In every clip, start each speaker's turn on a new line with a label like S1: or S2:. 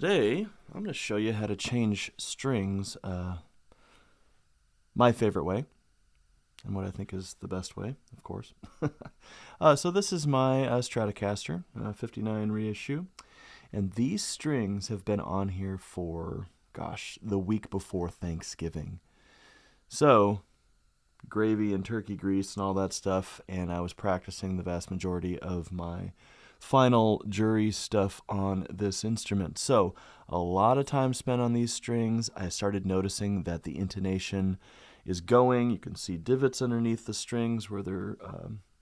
S1: Today, I'm going to show you how to change strings my favorite way, and what I think is the best way, of course. So this is my Stratocaster, 59 reissue, and these strings have been on here for, gosh, the week before Thanksgiving. So, gravy and turkey grease and all that stuff, and I was practicing the vast majority of my final jury stuff on this instrument. So a lot of time spent on these strings. I started noticing that the intonation is going. You can see divots underneath the strings where they're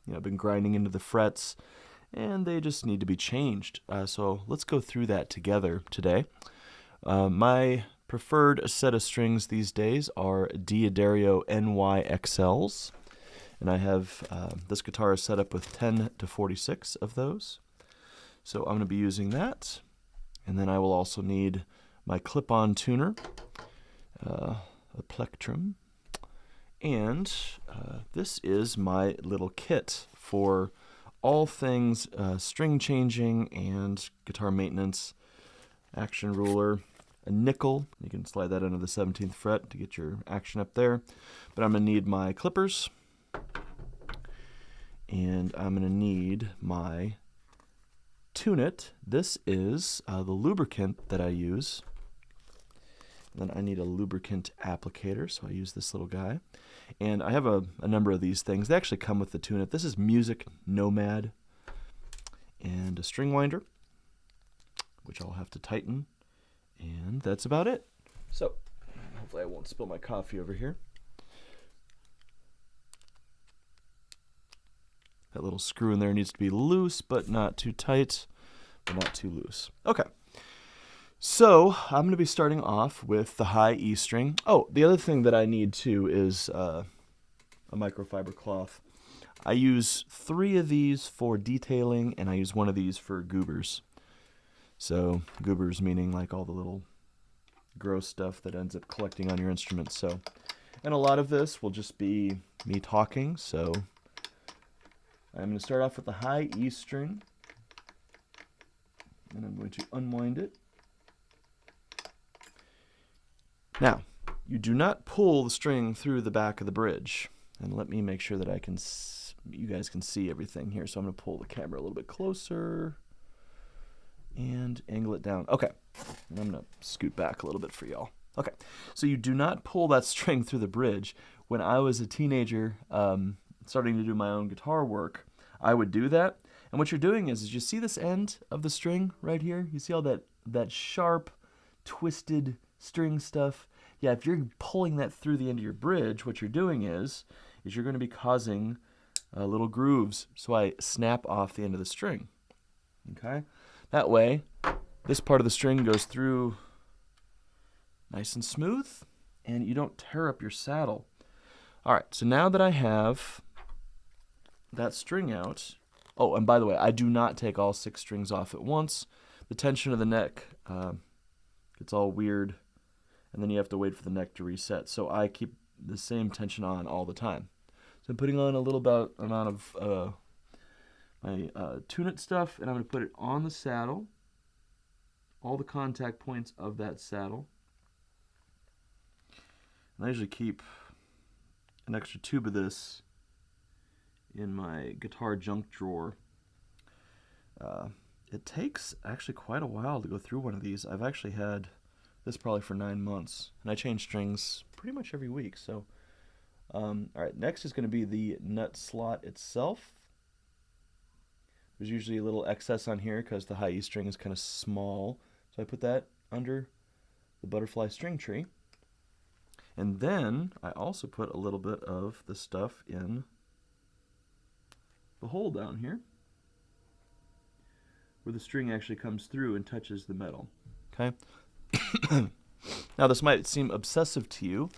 S1: been grinding into the frets, and they just need to be changed. So let's go through that together today. My preferred set of strings these days are D'Addario NYXLs, and I have this guitar is set up with 10 to 46 of those. So I'm going to be using that, and then I will also need my clip-on tuner, a plectrum, and this is my little kit for all things string changing and guitar maintenance. Action ruler, a nickel, you can slide that under the 17th fret to get your action up there, but I'm going to need my clippers, and I'm going to need my Tune It. This is the lubricant that I use. And then I need a lubricant applicator, so I use this little guy. And I have a number of these things. They actually come with the Tune It. This is Music Nomad. And a string winder, which I'll have to tighten. And that's about it. So, hopefully I won't spill my coffee over here. That little screw in there needs to be loose, but not too tight, but not too loose. Okay, so I'm going to be starting off with the high E string. Oh, the other thing that I need too is a microfiber cloth. I use 3 of these for detailing, and I use 1 of these for goobers. So goobers meaning like all the little gross stuff that ends up collecting on your instrument. So, and a lot of this will just be me talking, so I'm going to start off with the high E string, and I'm going to unwind it. Now, you do not pull the string through the back of the bridge. And let me make sure that you guys can see everything here. So I'm going to pull the camera a little bit closer and angle it down. Okay, and I'm going to scoot back a little bit for y'all. Okay, so you do not pull that string through the bridge. When I was a teenager, starting to do my own guitar work, I would do that. And what you're doing is you see this end of the string right here? You see all that sharp, twisted string stuff? Yeah, if you're pulling that through the end of your bridge, what you're doing is you're going to be causing little grooves. So I snap off the end of the string. Okay? That way, this part of the string goes through nice and smooth, and you don't tear up your saddle. All right, so now that I have that string out, oh, and by the way, I do not take all 6 strings off at once. The tension of the neck gets all weird, and then you have to wait for the neck to reset. So I keep the same tension on all the time. So I'm putting on a little amount of my Tune It stuff, and I'm going to put it on the saddle, all the contact points of that saddle. And I usually keep an extra tube of this in my guitar junk drawer. It takes actually quite a while to go through one of these. I've actually had this probably for 9 months, and I change strings pretty much every week. So, all right, next is going to be the nut slot itself. There's usually a little excess on here because the high E string is kind of small, so I put that under the butterfly string tree. And then I also put a little bit of the stuff in the hole down here where the string actually comes through and touches the metal. Okay? Now this might seem obsessive to you,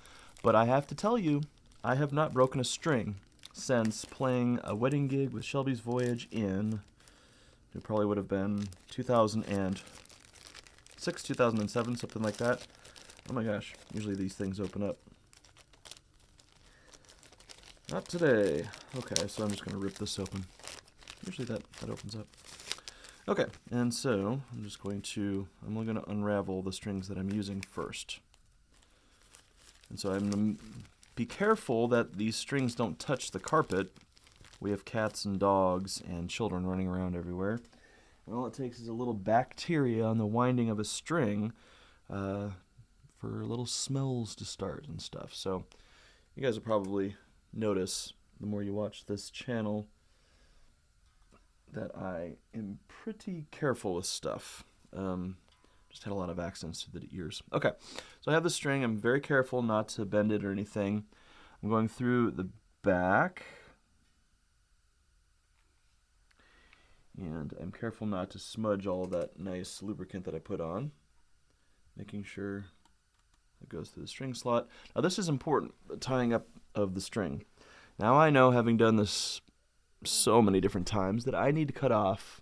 S1: but I have to tell you, I have not broken a string since playing a wedding gig with Shelby's Voyage in, it probably would have been 2006, 2007, something like that. Oh my gosh, usually these things open up. Not today. Okay, so I'm just going to rip this open. Usually that opens up. Okay, and so I'm only going to unravel the strings that I'm using first. And so I'm going to be careful that these strings don't touch the carpet. We have cats and dogs and children running around everywhere. And all it takes is a little bacteria on the winding of a string for little smells to start and stuff. So you guys will probably notice the more you watch this channel that I am pretty careful with stuff. Just had a lot of accidents through the years. Okay, so I have the string. I'm very careful not to bend it or anything. I'm going through the back, and I'm careful not to smudge all of that nice lubricant that I put on, making sure it goes through the string slot. Now this is important, the tying up of the string. Now I know, having done this so many different times, that I need to cut off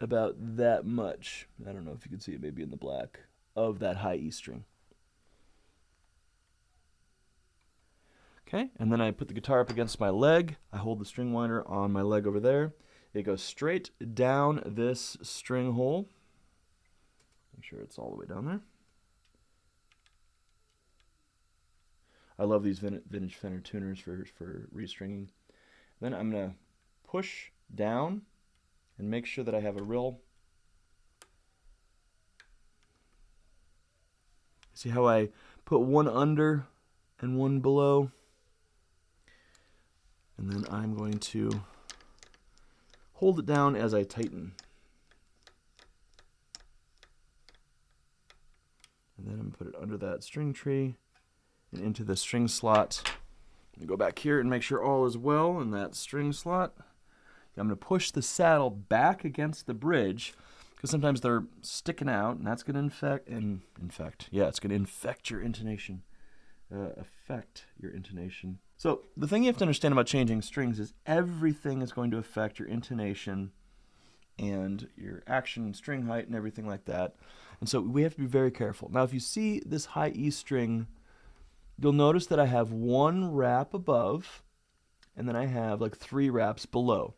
S1: about that much. I don't know if you can see it maybe in the black of that high E string. Okay, and then I put the guitar up against my leg. I hold the string winder on my leg over there. It goes straight down this string hole. Make sure it's all the way down there. I love these vintage Fender tuners for restringing. Then I'm going to push down and make sure that I have a real... See how I put one under and one below? And then I'm going to hold it down as I tighten. And then I'm going to put it under that string tree and into the string slot. I'm going to go back here and make sure all is well in that string slot. I'm going to push the saddle back against the bridge because sometimes they're sticking out, and that's going to it's going to infect your intonation. Affect your intonation. So the thing you have to understand about changing strings is everything is going to affect your intonation and your action and string height and everything like that. And so we have to be very careful. Now if you see this high E string, you'll notice that I have one wrap above and then I have like 3 wraps below.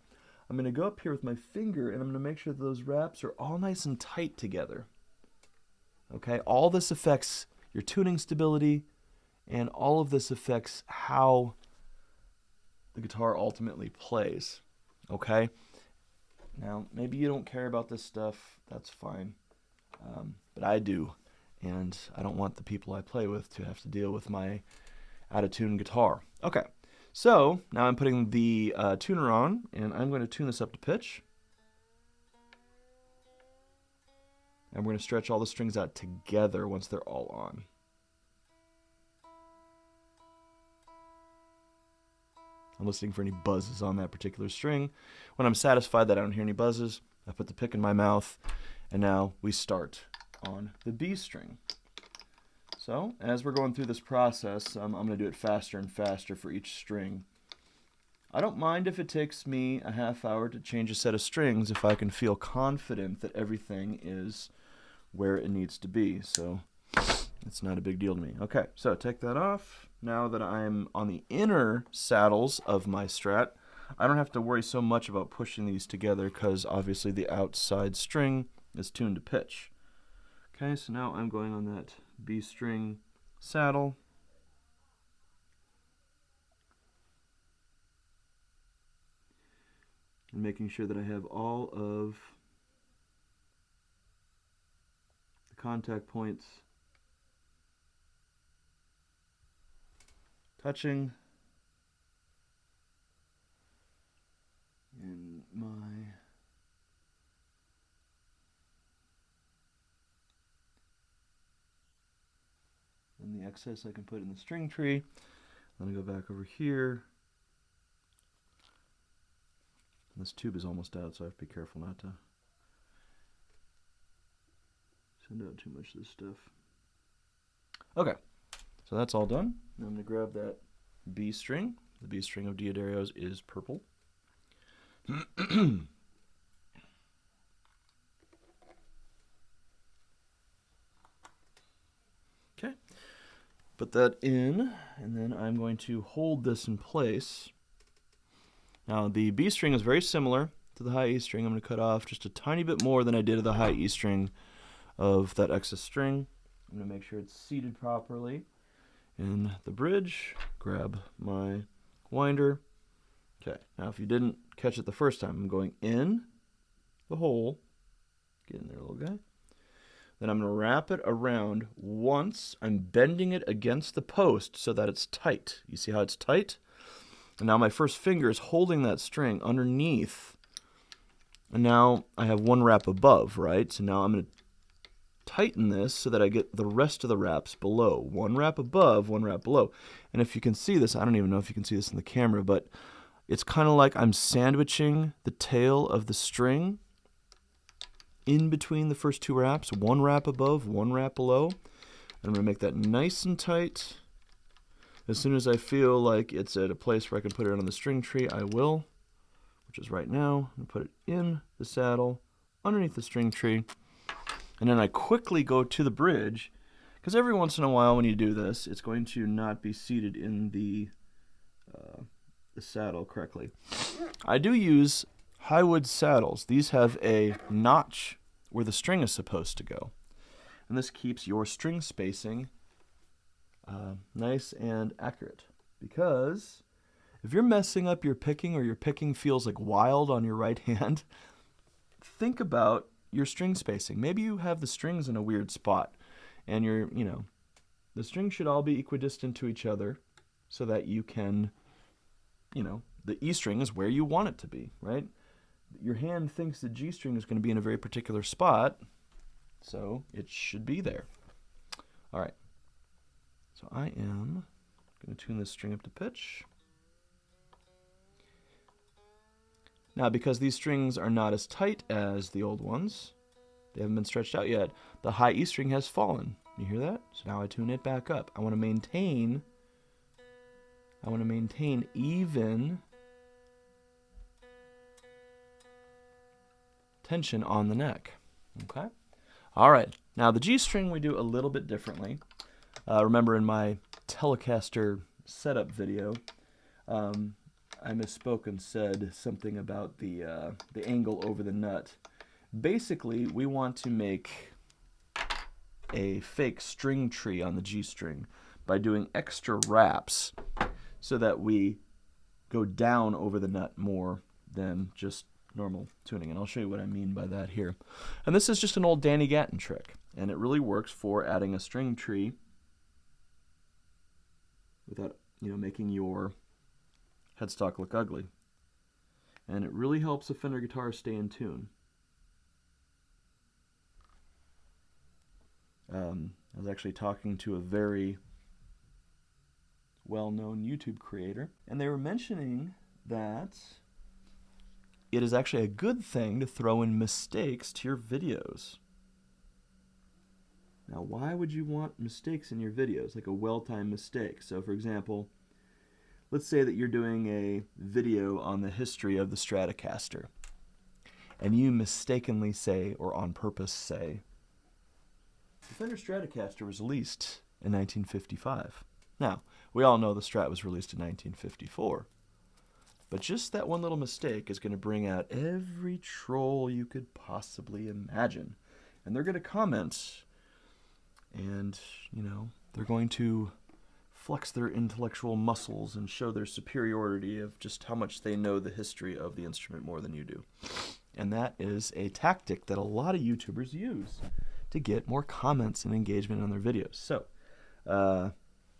S1: I'm going to go up here with my finger and I'm going to make sure that those wraps are all nice and tight together. Okay, all this affects your tuning stability, and all of this affects how the guitar ultimately plays. Okay? Now, maybe you don't care about this stuff. That's fine. But I do. And I don't want the people I play with to have to deal with my out-of-tune guitar. Okay. So, now I'm putting the tuner on, and I'm going to tune this up to pitch. And we're going to stretch all the strings out together once they're all on. I'm listening for any buzzes on that particular string. When I'm satisfied that I don't hear any buzzes, I put the pick in my mouth, and now we start on the B string. So, as we're going through this process, I'm going to do it faster and faster for each string. I don't mind if it takes me a half hour to change a set of strings if I can feel confident that everything is where it needs to be. So, it's not a big deal to me. Okay, so take that off. Now that I'm on the inner saddles of my Strat, I don't have to worry so much about pushing these together because obviously the outside string is tuned to pitch. Okay, so now I'm going on that B string saddle. And making sure that I have all of the contact points touching in my and the excess I can put in the string tree. Let me go back over here. And this tube is almost out, so I have to be careful not to send out too much of this stuff. Okay, so that's all done. Now I'm going to grab that B string. The B string of Diodario's is purple. Okay, put that in, and then I'm going to hold this in place Now the B string is very similar to the high E string. I'm going to cut off just a tiny bit more than I did of the high E string of that excess string. I'm going to make sure it's seated properly in the bridge. Grab my winder. Okay, now if you didn't catch it the first time, I'm going in the hole. Get in there, little guy. Then I'm going to wrap it around once. I'm bending it against the post so that it's tight. You see how it's tight? And now my first finger is holding that string underneath. And now I have one wrap above, right? So now I'm going to tighten this so that I get the rest of the wraps below. One wrap above, one wrap below. And if you can see this, I don't even know if you can see this in the camera, but it's kind of like I'm sandwiching the tail of the string in between the first two wraps. One wrap above, one wrap below. I'm going to make that nice and tight. As soon as I feel like it's at a place where I can put it on the string tree, I will, which is right now. I'm going to put it in the saddle, underneath the string tree. And then I quickly go to the bridge, because every once in a while when you do this, it's going to not be seated in the saddle correctly. I do use Highwood saddles. These have a notch where the string is supposed to go. And this keeps your string spacing nice and accurate. Because if you're messing up your picking, or your picking feels like wild on your right hand, think about your string spacing. Maybe you have the strings in a weird spot, and the strings should all be equidistant to each other so that you can, the E string is where you want it to be, right? Your hand thinks the G string is going to be in a very particular spot, so it should be there. All right. So I am going to tune this string up to pitch. Now, because these strings are not as tight as the old ones, they haven't been stretched out yet, the high E string has fallen. You hear that? So now I tune it back up. I want to maintain even tension on the neck. Okay? All right. Now the G string we do a little bit differently. Remember in my Telecaster setup video, I misspoke and said something about the angle over the nut. Basically, we want to make a fake string tree on the G string by doing extra wraps so that we go down over the nut more than just normal tuning. And I'll show you what I mean by that here. And this is just an old Danny Gatton trick, and it really works for adding a string tree without, making your headstock look ugly. And it really helps a Fender guitar stay in tune. I was actually talking to a very well-known YouTube creator, and they were mentioning that it is actually a good thing to throw in mistakes to your videos. Now, why would you want mistakes in your videos, like a well-timed mistake? So, for example, let's say that you're doing a video on the history of the Stratocaster, and you mistakenly say, or on purpose say, the Fender Stratocaster was released in 1955. Now, we all know the Strat was released in 1954. But just that one little mistake is going to bring out every troll you could possibly imagine. And they're going to comment, and, they're going to flex their intellectual muscles and show their superiority of just how much they know the history of the instrument more than you do. And that is a tactic that a lot of YouTubers use to get more comments and engagement on their videos. So,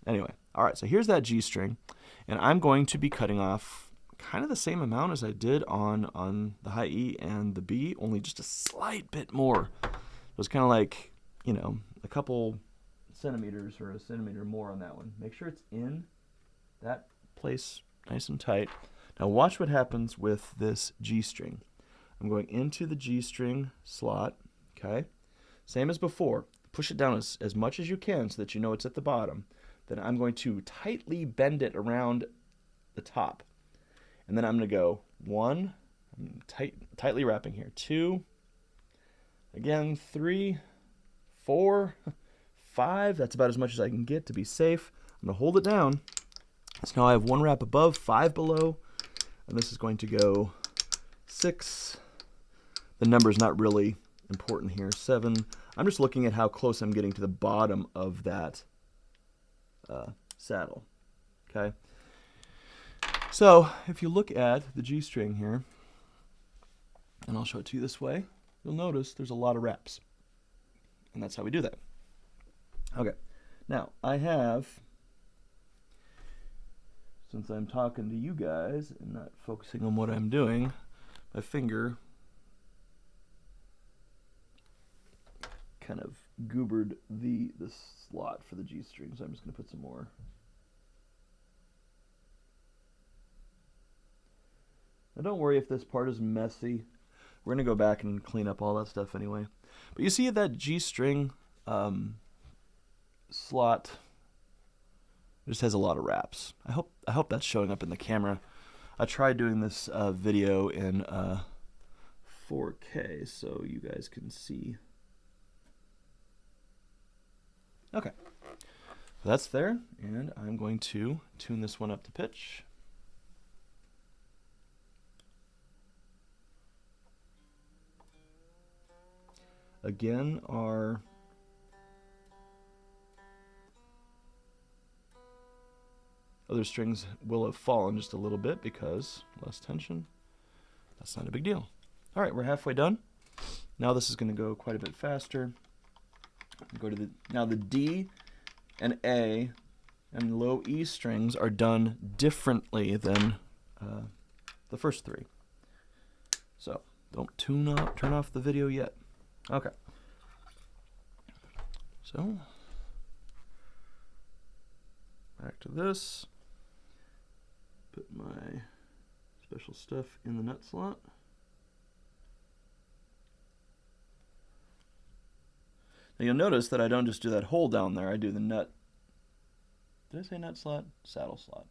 S1: anyway, all right, so here's that G string, and I'm going to be cutting off kind of the same amount as I did on the high E and the B, only just a slight bit more. It was kind of like, a couple centimeters or a centimeter more on that one. Make sure it's in that place nice and tight. Now watch what happens with this G string. I'm going into the G string slot, okay? Same as before. Push it down as much as you can so that you know it's at the bottom. Then I'm going to tightly bend it around the top. And then I'm going to go 1, I'm tightly wrapping here, 2, again 3, 4, 5. That's about as much as I can get to be safe. I'm going to hold it down. So now I have 1 wrap above, 5 below. And this is going to go 6. The number's not really important here. 7. I'm just looking at how close I'm getting to the bottom of that saddle. Okay. So if you look at the G string here, and I'll show it to you this way, you'll notice there's a lot of wraps. And that's how we do that. Okay. Now, I have, since I'm talking to you guys and not focusing on what I'm doing, my finger kind of goobered the slot for the G string, so I'm just going to put some more. Now don't worry if this part is messy. We're going to go back and clean up all that stuff anyway. But you see that G string slot just has a lot of wraps. I hope that's showing up in the camera. I tried doing this video in 4K so you guys can see. Okay, that's there, and I'm going to tune this one up to pitch. Again, our other strings will have fallen just a little bit because less tension. That's not a big deal. All right, we're halfway done. Now this is going to go quite a bit faster. Go to now the D and A and low E strings are done differently than the first 3. So don't turn off the video yet. Okay. So back to this. Put my special stuff in the nut slot. Now you'll notice that I don't just do that hole down there, I do the nut. Did I say nut slot? Saddle slot.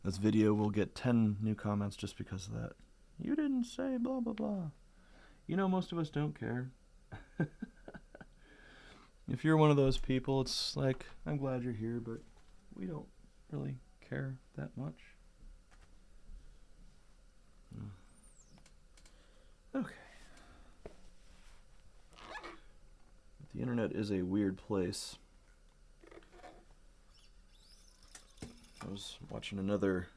S1: This video will get 10 new comments just because of that. You didn't say blah blah blah. You know, most of us don't care. If you're one of those people, it's like, I'm glad you're here, but we don't really care that much. Okay. The internet is a weird place. I was watching another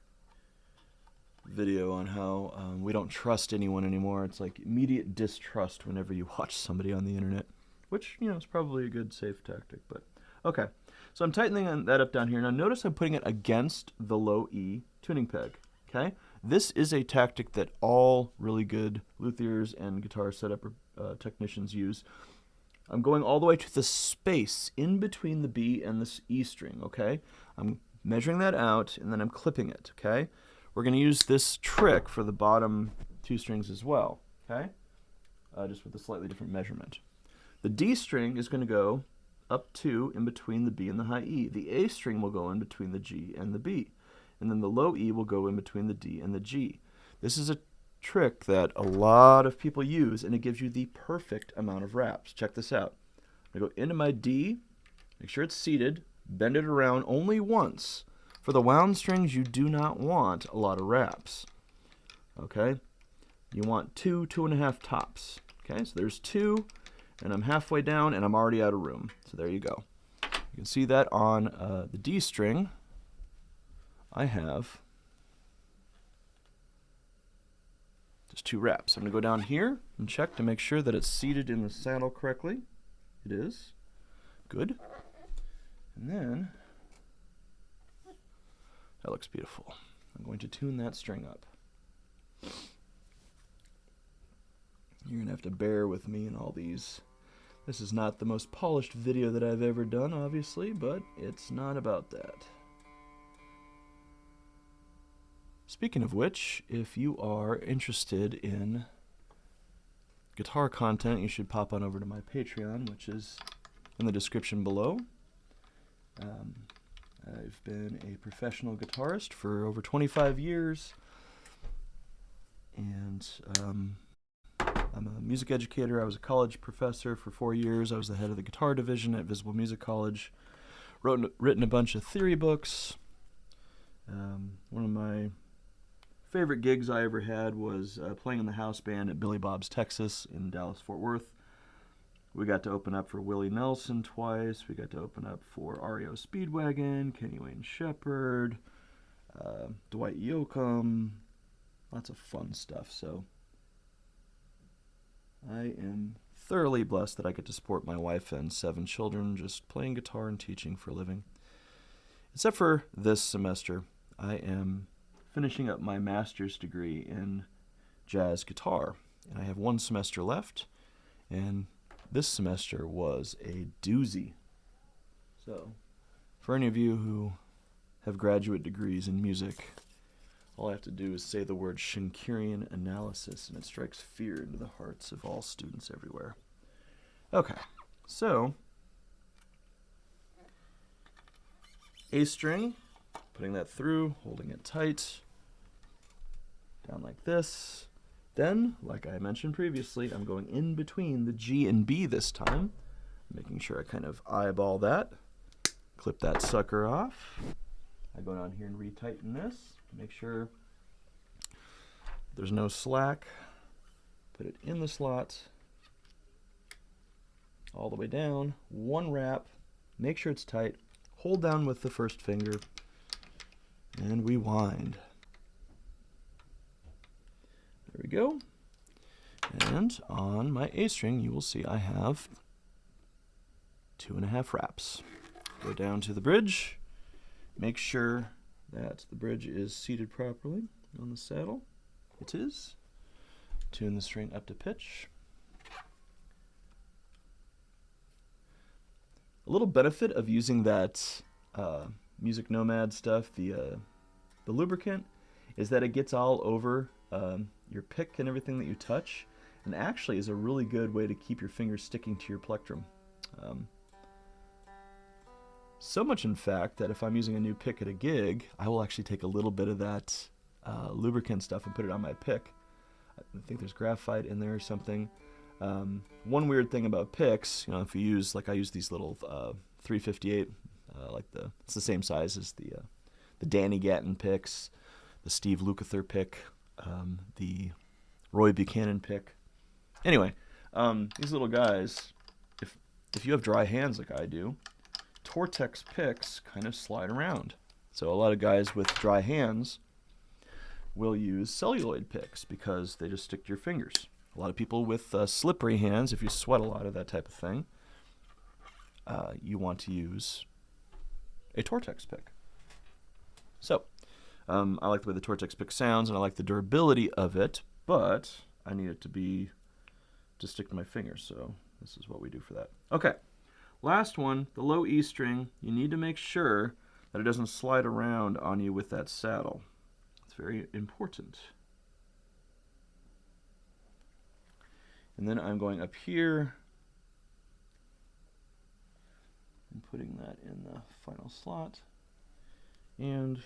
S1: video on how we don't trust anyone anymore. It's like immediate distrust whenever you watch somebody on the internet, which, you know, is probably a good safe tactic. But okay, so I'm tightening that up down here. Now notice I'm putting it against the low E tuning peg. Okay, this is a tactic that all really good luthiers and guitar setup technicians use. I'm going all the way to the space in between the B and the E string. Okay, I'm measuring that out and then I'm clipping it. Okay. We're going to use this trick for the bottom 2 strings as well, okay? Just with a slightly different measurement. The D string is going to go up 2 in between the B and the high E. The A string will go in between the G and the B. And then the low E will go in between the D and the G. This is a trick that a lot of people use, and it gives you the perfect amount of wraps. Check this out. I'm going to go into my D, make sure it's seated, bend it around only once. For the wound strings, you do not want a lot of wraps. Okay? You want 2, 2.5 tops. Okay, so there's 2, and I'm halfway down, and I'm already out of room. So there you go. You can see that on the D string, I have just 2 wraps. I'm going to go down here and check to make sure that it's seated in the saddle correctly. It is. Good. And then that looks beautiful. I'm going to tune that string up. You're going to have to bear with me in all these. This is not the most polished video that I've ever done, obviously, but it's not about that. Speaking of which, if you are interested in guitar content, you should pop on over to my Patreon, which is in the description below. I've been a professional guitarist for over 25 years, and I'm a music educator. I was a college professor for 4 years. I was the head of the guitar division at Visible Music College. Written a bunch of theory books. One of my favorite gigs I ever had was playing in the house band at Billy Bob's Texas in Dallas-Fort Worth. We got to open up for Willie Nelson twice. We got to open up for REO Speedwagon, Kenny Wayne Shepherd, Dwight Yoakam. Lots of fun stuff. So I am thoroughly blessed that I get to support my wife and 7 children just playing guitar and teaching for a living. Except for this semester, I am finishing up my master's degree in jazz guitar. And I have 1 semester left, and this semester was a doozy. So, for any of you who have graduate degrees in music, all I have to do is say the word Schenkerian analysis, and it strikes fear into the hearts of all students everywhere. Okay, so A string, putting that through, holding it tight, down like this. Then, like I mentioned previously, I'm going in between the G and B this time, making sure I kind of eyeball that, clip that sucker off. I go down here and retighten this, make sure there's no slack, put it in the slot, all the way down, 1 wrap, make sure it's tight, hold down with the first finger, and we wind. There we go. And on my A string, you will see I have 2.5 wraps. Go down to the bridge. Make sure that the bridge is seated properly on the saddle. It is. Tune the string up to pitch. A little benefit of using that Music Nomad stuff, the lubricant, is that it gets all over your pick and everything that you touch, and actually is a really good way to keep your fingers sticking to your plectrum. So much, in fact, that if I'm using a new pick at a gig, I will actually take a little bit of that lubricant stuff and put it on my pick. I think there's graphite in there or something. One weird thing about picks, if you use, like I use these little 358, it's the same size as the Danny Gatton picks, the Steve Lukather pick, the Roy Buchanan pick. Anyway, these little guys, if you have dry hands like I do, Tortex picks kind of slide around. So a lot of guys with dry hands will use celluloid picks because they just stick to your fingers. A lot of people with slippery hands, if you sweat a lot of that type of thing, you want to use a Tortex pick. So, I like the way the Tortex pick sounds, and I like the durability of it, but I need it to stick to my fingers, so this is what we do for that. Okay, last one, the low E string. You need to make sure that it doesn't slide around on you with that saddle. It's very important. And then I'm going up here and putting that in the final slot. And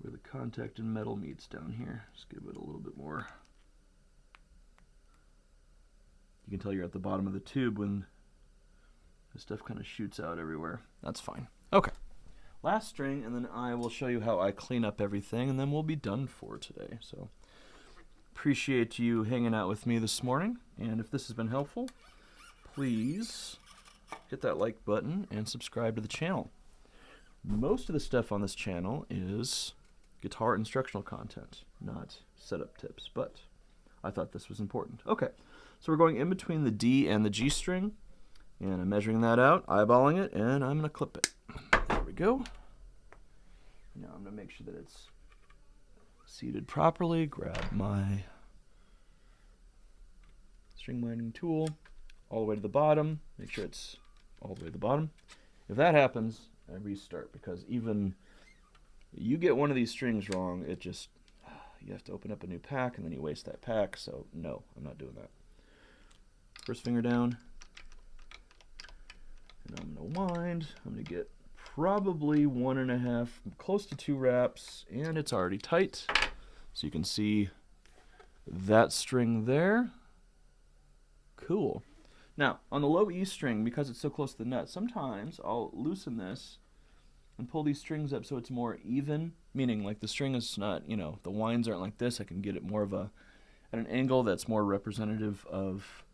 S1: where the contact and metal meets down here, just give it a little bit more. You can tell you're at the bottom of the tube when this stuff kind of shoots out everywhere. That's fine. Okay. Last string, and then I will show you how I clean up everything, and then we'll be done for today. So, appreciate you hanging out with me this morning, and if this has been helpful, please hit that like button and subscribe to the channel. Most of the stuff on this channel is guitar instructional content, not setup tips, but I thought this was important. Okay, so we're going in between the D and the G string, and I'm measuring that out, eyeballing it, and I'm going to clip it. There we go. Now I'm going to make sure that it's seated properly. Grab my string winding tool all the way to the bottom. Make sure it's all the way to the bottom. If that happens, I restart, because even you get one of these strings wrong, it just, you have to open up a new pack, and then you waste that pack. So no, I'm not doing that. First finger down, and I'm going to wind. I'm going to get probably 1.5, close to 2 wraps, and it's already tight. So you can see that string there. Cool. Now, on the low E string, because it's so close to the nut, sometimes I'll loosen this and pull these strings up so it's more even, meaning like the string is not, the winds aren't like this. I can get it more of at an angle that's more representative of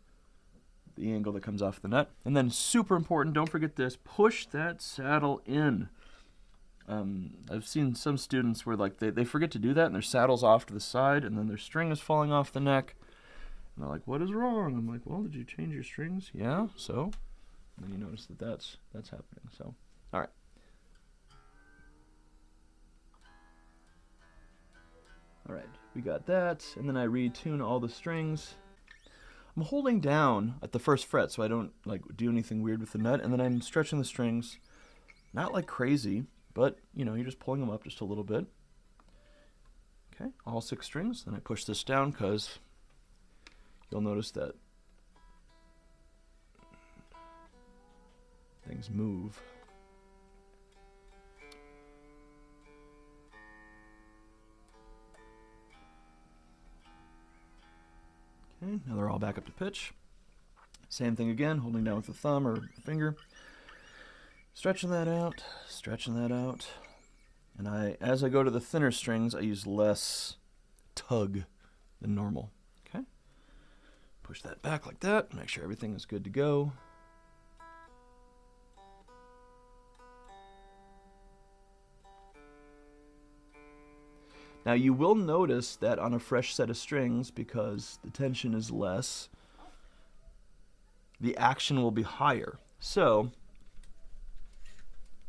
S1: the angle that comes off the nut. And then super important, don't forget this, push that saddle in. I've seen some students where like they forget to do that and their saddle's off to the side and then their string is falling off the neck. And they're like, what is wrong? I'm like, well, did you change your strings? Yeah, so? And then you notice that that's happening. So, all right. All right, we got that. And then I retune all the strings. I'm holding down at the first fret so I don't like do anything weird with the nut. And then I'm stretching the strings, not like crazy, but you're just pulling them up just a little bit. Okay, all 6 strings. Then I push this down because you'll notice that things move. Okay, now they're all back up to pitch. Same thing again, holding down with the thumb or finger. Stretching that out. And as I go to the thinner strings, I use less tug than normal. Okay? Push that back like that, make sure everything is good to go. Now you will notice that on a fresh set of strings, because the tension is less, the action will be higher. So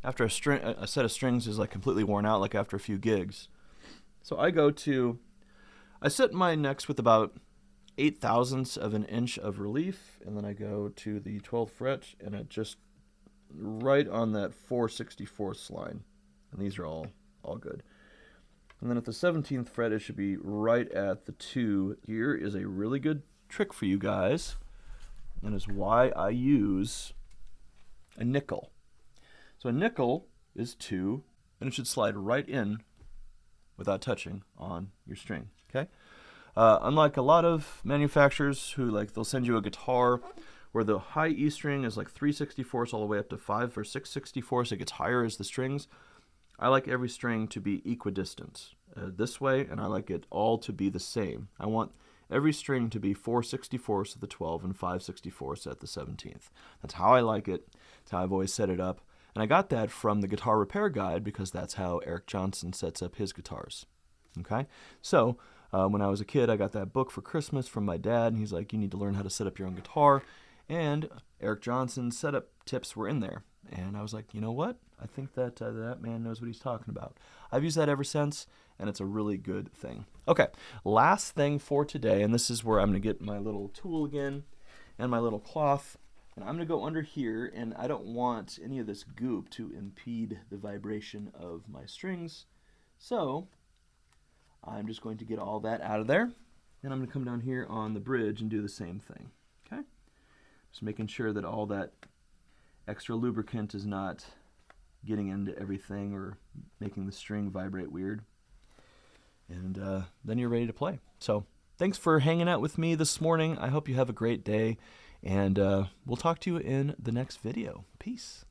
S1: after a set of strings is like completely worn out, like after a few gigs. So I set my necks with about 0.08 of an inch of relief, and then I go to the 12th fret, and it just right on that 4/64 line. And these are all good. And then at the 17th fret, it should be right at the 2. Here is a really good trick for you guys, and is why I use a nickel. So a nickel is 2, and it should slide right in without touching on your string. Okay. Unlike a lot of manufacturers who they'll send you a guitar where the high E string is like 3/64 all the way up to 5 or 6/64, so it gets higher as the strings. I like every string to be equidistant this way, and I like it all to be the same. I want every string to be 4/64 at the 12 and 5/64 at the 17th. That's how I like it. That's how I've always set it up. And I got that from the Guitar Repair Guide because that's how Eric Johnson sets up his guitars. Okay? So when I was a kid, I got that book for Christmas from my dad, and he's like, you need to learn how to set up your own guitar. And Eric Johnson's setup tips were in there. And I was like, you know what? I think that that man knows what he's talking about. I've used that ever since, and it's a really good thing. Okay, last thing for today, and this is where I'm going to get my little tool again and my little cloth. And I'm going to go under here, and I don't want any of this goop to impede the vibration of my strings. So I'm just going to get all that out of there, and I'm going to come down here on the bridge and do the same thing. Okay? Just making sure that all that extra lubricant is not getting into everything or making the string vibrate weird. And then you're ready to play. So thanks for hanging out with me this morning. I hope you have a great day, and we'll talk to you in the next video. Peace.